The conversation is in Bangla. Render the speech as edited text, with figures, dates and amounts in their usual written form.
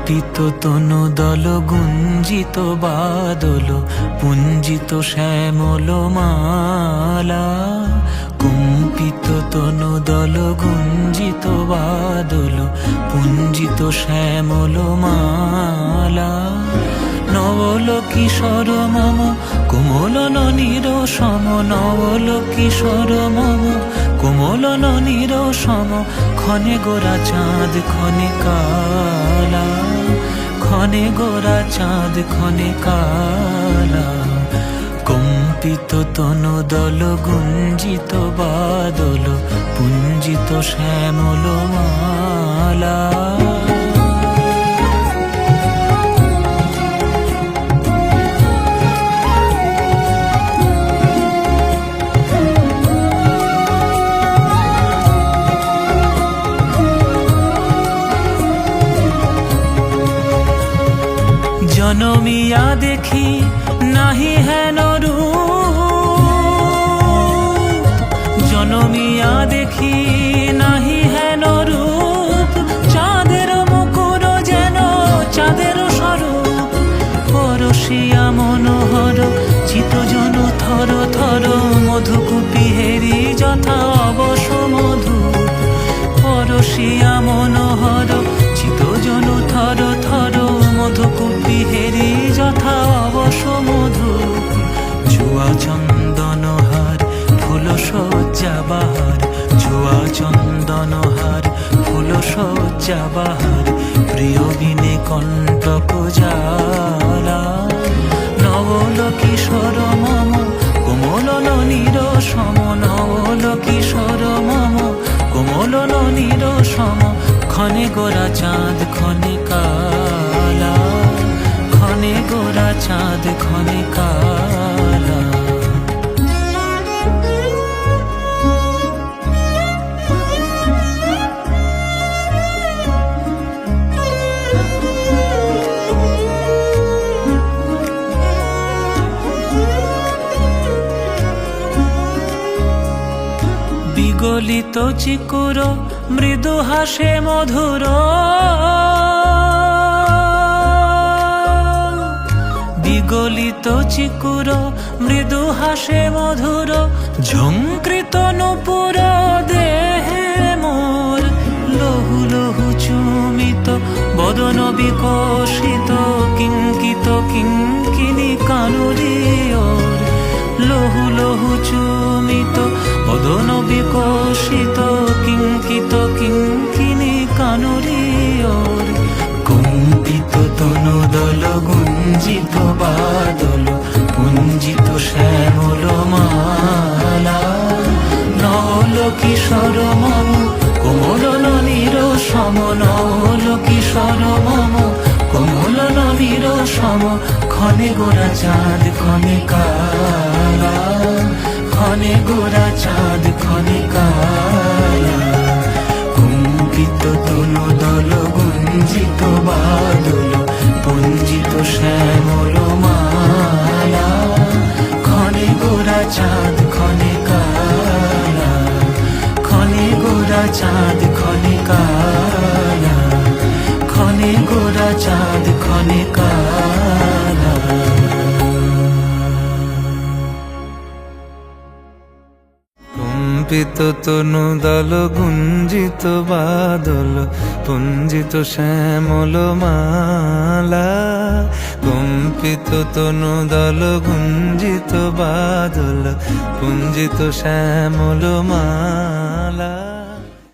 কম্পিত তনু দল গুঞ্জিত বাদল পুঞ্জিত শ্যামল মালা। কম্পিত তনু দল গুঞ্জিত বাদল পুঞ্জিত শ্যামল মালা। নবল কিশোর মম কোমল ননীর সম, নবল কিশোর মম কোমল ননীর সম। ক্ষণে গোরা চাঁদ ক্ষণে কালা, ক্ষণে গোরা চাঁদ ক্ষণে কালা। কম্পিত তনু দল গুঞ্জিত বাদল পুঞ্জিত শ্যামল মালা। জনমিয়া দেখি নাহি হেন রূপ, জনমিয়া দেখি নাহি হেন রূপ। চাঁদের মুকুর যেন চাঁদের স্বরূপ, পরশিয়া মনোহর চিতজন থর থর। মধুকুপি হেরি যথা অবশ মধু, পরশিয়া মনোহর চিতজন থর থর। মধুকুপি হেরি যথা অবশ মধু। জুয়া চন্দনহার ফুল সজ্জা বাহার, জুয়া চন্দনহার ফুল সজ্জা বাহার। প্রিয় বিনে কণ্টক জ্বালা। নবল কিশোর মম কোমল ননীর সম, নবল কিশোর মম কোমল ননীর সম। ক্ষণে গোরা চাঁদ ক্ষণে কালা, ক্ষণে গোরা চাঁদ ক্ষণে কালা। বিগলিত চিকুর মৃদু হাসে মধুর, বিগলিত চিকুর মৃদু হাসে মধুর। ঝঙ্কৃত নূপুর দেহে মোর, লহু লহু চুমিত বদন বিকশিত। কিঙ্কিত কিঙ্কিনি কানুরি ওর, লহু লহু চুমিত বদন বিকশিত। কিঙ্কিত কিঙ্কিনি কানুরি ওর। কম্পিত তনু দল গুঞ্জিত বাদল পুঞ্জিত শ্যামল মালা। নল কিশোর মম কোমল ননীর সম, নল কিশোর মম কোমল ননীর সম। ক্ষণে গোরা চাঁদ ক্ষণে কালা, ক্ষণে গোরা চাঁদ ক্ষণে কালা। কম্পিত তনু দল গুঞ্জিত বাদল পুঞ্জিত শ্যামল মালা। ক্ষণে গোরা চাঁদ ক্ষণে কালা, ক্ষণে গোরা চাঁদ ক্ষণে কালা, ক্ষণে গোরা চাঁদ ক্ষণে কালা। কম্পিত তনু দল গুঞ্জিত বাদল পুঞ্জিত শ্যামল মালা। কম্পিত তনু দল গুঞ্জিত বাদল পুঞ্জিত শ্যামল মালা।